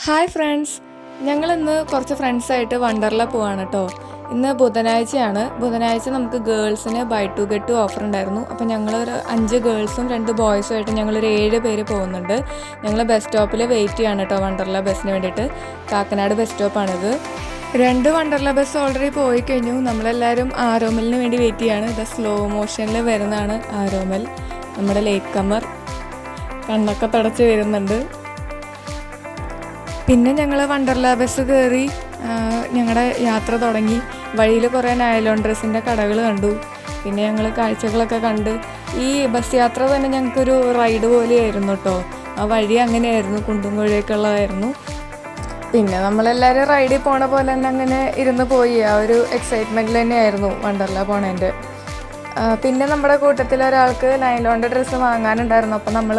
Hi friends, ഞങ്ങളിന്ന് കുറച്ച് ഫ്രണ്ട്സായിട്ട് വണ്ടർല പോവാണ് കേട്ടോ. ഇന്ന് ബുധനാഴ്ചയാണ്. ബുധനാഴ്ച നമുക്ക് ഗേൾസിന് buy two get two offer ഉണ്ടായിരുന്നു. അപ്പോൾ ഞങ്ങളൊരു 5 ഗേൾസും 2 ബോയ്സും ആയിട്ട് ഞങ്ങളൊരു 7 പേര് പോകുന്നുണ്ട്. ഞങ്ങൾ ബസ് സ്റ്റോപ്പിൽ വെയിറ്റ് ചെയ്യാണ് കേട്ടോ വണ്ടർല ബസ്സിന് വേണ്ടിയിട്ട്. കാക്കനാട് ബസ് സ്റ്റോപ്പാണിത്. 2 വണ്ടർല ബസ് ഓൾറെഡി പോയി കഴിഞ്ഞു. നമ്മളെല്ലാവരും ആരോമലിന് വേണ്ടി വെയിറ്റ് ചെയ്യാണ്. ഇത് സ്ലോ മോഷനിൽ വരുന്നതാണ് ആരോമൽ, നമ്മുടെ ലേറ്റ് കമ്മർ. കണ്ണൊക്കെ തടച്ച് വരുന്നുണ്ട്. പിന്നെ ഞങ്ങൾ വണ്ടർല ബസ് കയറി ഞങ്ങളുടെ യാത്ര തുടങ്ങി. വഴിയിൽ കുറേ നൈലോൺ ഡ്രസ്സിൻ്റെ കടകൾ കണ്ടു. പിന്നെ ഞങ്ങൾ കാഴ്ചകളൊക്കെ കണ്ട് ഈ ബസ് യാത്ര തന്നെ ഞങ്ങൾക്കൊരു റൈഡ് പോലെയായിരുന്നു കേട്ടോ. ആ വഴി അങ്ങനെയായിരുന്നു, കുണ്ടും കുഴിയൊക്കെയുള്ളതായിരുന്നു. പിന്നെ നമ്മളെല്ലാവരും റൈഡിൽ പോണ പോലെ തന്നെ അങ്ങനെ ഇരുന്ന് പോയി. ആ ഒരു എക്സൈറ്റ്മെൻറ്റിൽ തന്നെയായിരുന്നു വണ്ടർല പോണേൻ്റെ. പിന്നെ നമ്മുടെ കൂട്ടത്തിൽ ഒരാൾക്ക് നൈലോണിൻ്റെ ഡ്രസ്സ് വാങ്ങാനുണ്ടായിരുന്നു. അപ്പോൾ നമ്മൾ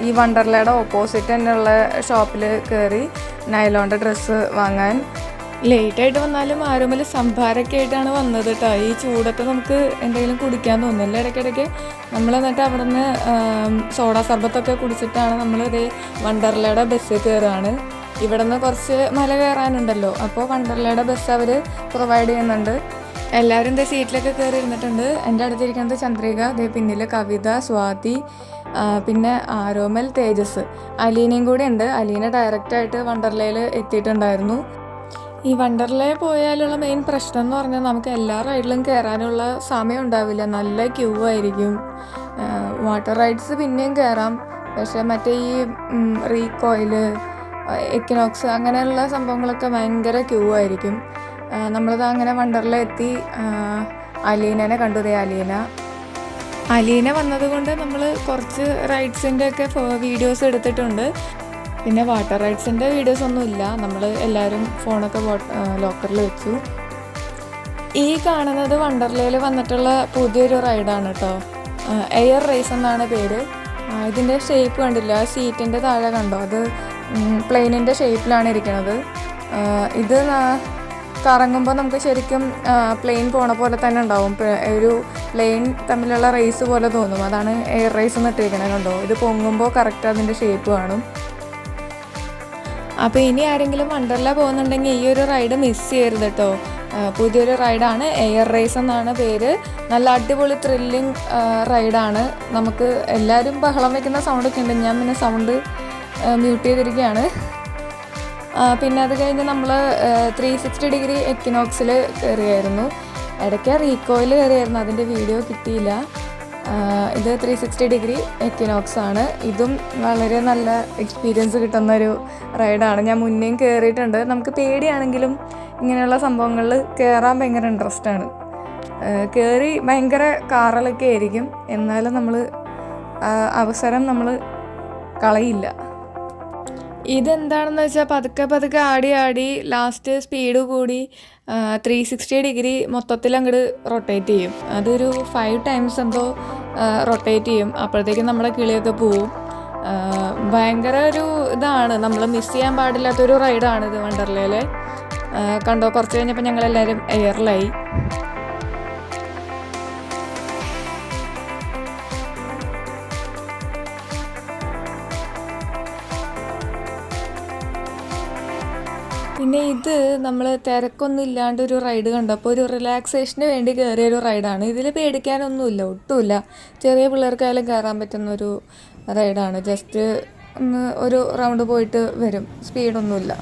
ഈ വണ്ടർലയുടെ ഓപ്പോസിറ്റ് തന്നെയുള്ള ഷോപ്പിൽ കയറി നൈലോണിൻ്റെ ഡ്രസ്സ് വാങ്ങാൻ. ലേറ്റായിട്ട് വന്നാലും ആരോമൽ സംഭാരമൊക്കെ ആയിട്ടാണ് വന്നത് കേട്ടോ. ഈ ചൂടത്ത് നമുക്ക് എന്തെങ്കിലും കുടിക്കാൻ തോന്നില്ല. ഇടയ്ക്കിടയ്ക്ക് നമ്മൾ എന്നിട്ട് അവിടെ നിന്ന് സോഡാ സർബത്തൊക്കെ കുടിച്ചിട്ടാണ് നമ്മൾ ഇതേ വണ്ടർലയുടെ ബസ്സിൽ കയറുകയാണ്. ഇവിടെ നിന്ന് കുറച്ച് മല കയറാനുണ്ടല്ലോ, അപ്പോൾ വണ്ടർലയുടെ ബസ് അവർ പ്രൊവൈഡ് ചെയ്യുന്നുണ്ട്. എല്ലാവരും ഇതേ സീറ്റിലൊക്കെ കയറി ഇരുന്നിട്ടുണ്ട്. എൻ്റെ അടുത്തിരിക്കുന്നത് ചന്ദ്രിക, അതേ പിന്നിൽ കവിത, സ്വാതി, പിന്നെ ആരോമൽ, തേജസ്, അലീനയും കൂടി ഉണ്ട്. അലീന ഡയറക്റ്റായിട്ട് വണ്ടർലയിൽ എത്തിയിട്ടുണ്ടായിരുന്നു. ഈ വണ്ടർലയിൽ പോയാലുള്ള മെയിൻ പ്രശ്നം എന്ന് പറഞ്ഞാൽ നമുക്ക് എല്ലാ റൈഡിലും കയറാനുള്ള സമയം ഉണ്ടാവില്ല. നല്ല ക്യൂ ആയിരിക്കും. വാട്ടർ റൈഡ്സ് പിന്നെയും കയറാം, പക്ഷേ മറ്റേ ഈ റീകോയിൽ, എക്കിനോക്സ് അങ്ങനെയുള്ള സംഭവങ്ങളൊക്കെ ഭയങ്കര ക്യൂ ആയിരിക്കും. നമ്മളിത് അങ്ങനെ വണ്ടർല എത്തി. അലീനനെ കണ്ടു. അലീന വന്നതുകൊണ്ട് നമ്മൾ കുറച്ച് റൈഡ്സിൻ്റെ ഒക്കെ വീഡിയോസ് എടുത്തിട്ടുണ്ട്. പിന്നെ വാട്ടർ റൈഡ്സിൻ്റെ വീഡിയോസ് ഒന്നുമില്ല. നമ്മൾ എല്ലാവരും ഫോണൊക്കെ ലോക്കറിൽ വെച്ചു. ഈ കാണുന്നത് വണ്ടർലയിൽ വന്നിട്ടുള്ള പുതിയൊരു റൈഡാണ് കേട്ടോ. എയർ റേസ് എന്നാണ് പേര്. ഇതിൻ്റെ ഷേപ്പ് കണ്ടില്ല, സീറ്റിൻ്റെ താഴെ കണ്ടോ, അത് പ്ലെയിനിൻ്റെ ഷേപ്പിലാണ് ഇരിക്കുന്നത്. ഇത് കറങ്ങുമ്പോൾ നമുക്ക് ശരിക്കും പ്ലെയിൻ പോണ പോലെ തന്നെ ഉണ്ടാവും. ഒരു പ്ലെയിൻ തമ്മിലുള്ള റേസ് പോലെ തോന്നും. അതാണ് എയർ റേസ് എന്ന് ഇട്ടിരിക്കണത് കണ്ടോ. ഇത് പൊങ്ങുമ്പോൾ കറക്റ്റ് അതിൻ്റെ ഷേപ്പ് കാണും. അപ്പോൾ ഇനി ആരെങ്കിലും വണ്ടർല പോകുന്നുണ്ടെങ്കിൽ ഈ ഒരു റൈഡ് മിസ് ചെയ്യരുത് കേട്ടോ. പുതിയൊരു റൈഡാണ്, എയർ റേസ് എന്നാണ് പേര്. നല്ല അടിപൊളി ത്രില്ലിങ് റൈഡാണ്. നമുക്ക് എല്ലാവരും ബഹളം വയ്ക്കുന്ന സൗണ്ടൊക്കെ ഉണ്ട്. ഞാൻ പിന്നെ സൗണ്ട് മ്യൂട്ട് ചെയ്തിരിക്കുകയാണ്. പിന്നെ അത് കഴിഞ്ഞ് നമ്മൾ 360 ഡിഗ്രി എക്കിനോക്സിൽ കയറിയായിരുന്നു. ഇടയ്ക്ക് റീകോയിൽ കയറിയായിരുന്നു, അതിൻ്റെ വീഡിയോ കിട്ടിയില്ല. ഇത് 360 ഡിഗ്രി എക്കിനോക്സ് ആണ്. ഇതും വളരെ നല്ല എക്സ്പീരിയൻസ് കിട്ടുന്നൊരു റൈഡാണ്. ഞാൻ മുന്നേയും കയറിയിട്ടുണ്ട്. നമുക്ക് പേടിയാണെങ്കിലും ഇങ്ങനെയുള്ള സംഭവങ്ങളിൽ കയറാൻ ഭയങ്കര ഇൻട്രസ്റ്റാണ്. കയറി ഭയങ്കര കാറലൊക്കെ ആയിരിക്കും, എന്നാലും നമ്മൾ അവസരം നമ്മൾ കളയില്ല. ഇതെന്താണെന്ന് വെച്ചാൽ പതുക്കെ ആടി ലാസ്റ്റ് സ്പീഡ് കൂടി 360 ഡിഗ്രി മൊത്തത്തിൽ അങ്ങോട്ട് റൊട്ടേറ്റ് ചെയ്യും. അതൊരു 5 ടൈംസ് എന്തോ റൊട്ടേറ്റ് ചെയ്യും. അപ്പോഴത്തേക്കും നമ്മുടെ കിളിയൊക്കെ പോവും. ഭയങ്കര ഒരു ഇതാണ്, നമ്മൾ മിസ് ചെയ്യാൻ പാടില്ലാത്തൊരു റൈഡാണ് ഇത് വണ്ടർലയിൽ. കണ്ടോ, കുറച്ച് കഴിഞ്ഞപ്പോൾ ഞങ്ങളെല്ലാവരും എയറിലായി. പിന്നെ ഇത് നമ്മൾ തിരക്കൊന്നും ഇല്ലാണ്ട് ഒരു റൈഡ് കണ്ടപ്പോൾ ഒരു റിലാക്സേഷന് വേണ്ടി കയറിയൊരു റൈഡാണ്. ഇതിൽ പേടിക്കാനൊന്നുമില്ല, ഒട്ടുമില്ല. ചെറിയ പിള്ളേർക്കായാലും കയറാൻ പറ്റുന്നൊരു റൈഡാണ്. ജസ്റ്റ് ഒന്ന് ഒരു റൗണ്ട് പോയിട്ട് വരും, സ്പീഡൊന്നുമില്ല.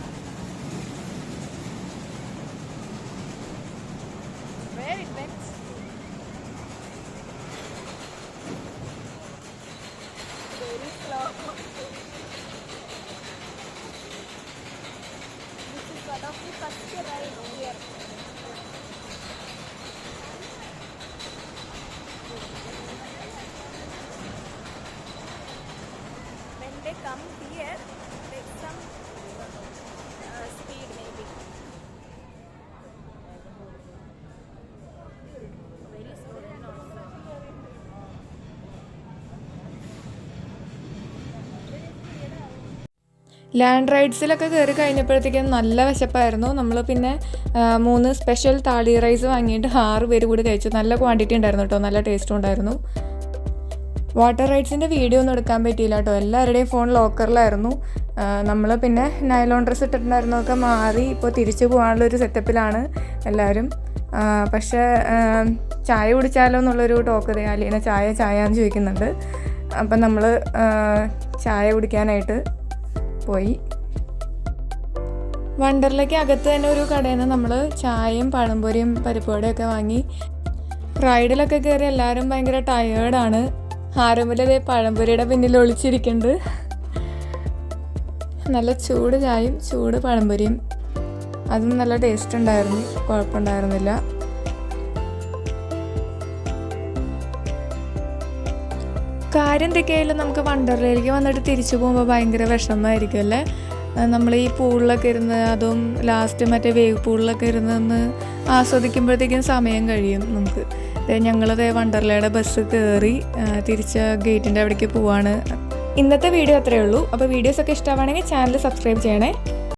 Come here, take some speed maybe. Very slow and also. Land റൈഡ്സിലൊക്കെ കയറി കഴിഞ്ഞപ്പോഴത്തേക്കും നല്ല വിശപ്പായിരുന്നു. നമ്മൾ പിന്നെ 3 സ്പെഷ്യൽ താളി റൈസ് വാങ്ങിയിട്ട് 6 പേര് കൂടി കഴിച്ചു. നല്ല ക്വാണ്ടിറ്റി ഉണ്ടായിരുന്നു കേട്ടോ, നല്ല ടേസ്റ്റും ഉണ്ടായിരുന്നു. വാട്ടർ റൈഡ്സിൻ്റെ വീഡിയോ ഒന്നും എടുക്കാൻ പറ്റിയില്ല കേട്ടോ. എല്ലാവരുടെയും ഫോൺ ലോക്കറിലായിരുന്നു. നമ്മൾ പിന്നെ നൈലോൺ ഡ്രസ്സ് ഇട്ടിട്ടുണ്ടായിരുന്നതൊക്കെ മാറി ഇപ്പോൾ തിരിച്ചു പോകാനുള്ളൊരു സെറ്റപ്പിലാണ് എല്ലാവരും. പക്ഷേ ചായ കുടിച്ചാലോ എന്നുള്ളൊരു ടോക്ക് അലീന ചായ എന്ന് ചോദിക്കുന്നുണ്ട്. അപ്പം നമ്മൾ ചായ കുടിക്കാനായിട്ട് പോയി. വണ്ടർലയ്ക്ക് അകത്ത് തന്നെ ഒരു കടയിൽ നിന്ന് നമ്മൾ ചായയും പഴംപൊരിയും പരിപ്പുവടയൊക്കെ വാങ്ങി. റൈഡിലൊക്കെ കയറി എല്ലാവരും ഭയങ്കര ടയേർഡാണ്. ആരംഭിലതേ പഴംപൊരിയുടെ പിന്നിൽ ഒളിച്ചിരിക്കുന്നുണ്ട്. നല്ല ചൂട് ചായയും ചൂട് പഴംപൊരിയും, അതും നല്ല ടേസ്റ്റ് ഉണ്ടായിരുന്നു, കുഴപ്പമുണ്ടായിരുന്നില്ല. കാര്യം എന്തൊക്കെയായാലും നമുക്ക് വണ്ടർലയിലേക്ക് വന്നിട്ട് തിരിച്ചു പോകുമ്പോൾ ഭയങ്കര വിഷമമായിരിക്കും അല്ലേ. നമ്മൾ ഈ പൂളിലൊക്കെ ഇരുന്ന്, അതും ലാസ്റ്റ് മറ്റേ വേവ് പൂളിലൊക്കെ ഇരുന്ന് ആസ്വദിക്കുമ്പോഴത്തേക്കും സമയം കഴിയും നമുക്ക്. ഞങ്ങളത് വണ്ടർലയുടെ ബസ് കയറി തിരിച്ച് ഗേറ്റിൻ്റെ അവിടേക്ക് പോവാണ്. ഇന്നത്തെ വീഡിയോ അത്രയേ ഉള്ളൂ. അപ്പോൾ വീഡിയോസൊക്കെ ഇഷ്ടമാണെങ്കിൽ ചാനൽ സബ്സ്ക്രൈബ് ചെയ്യണേ.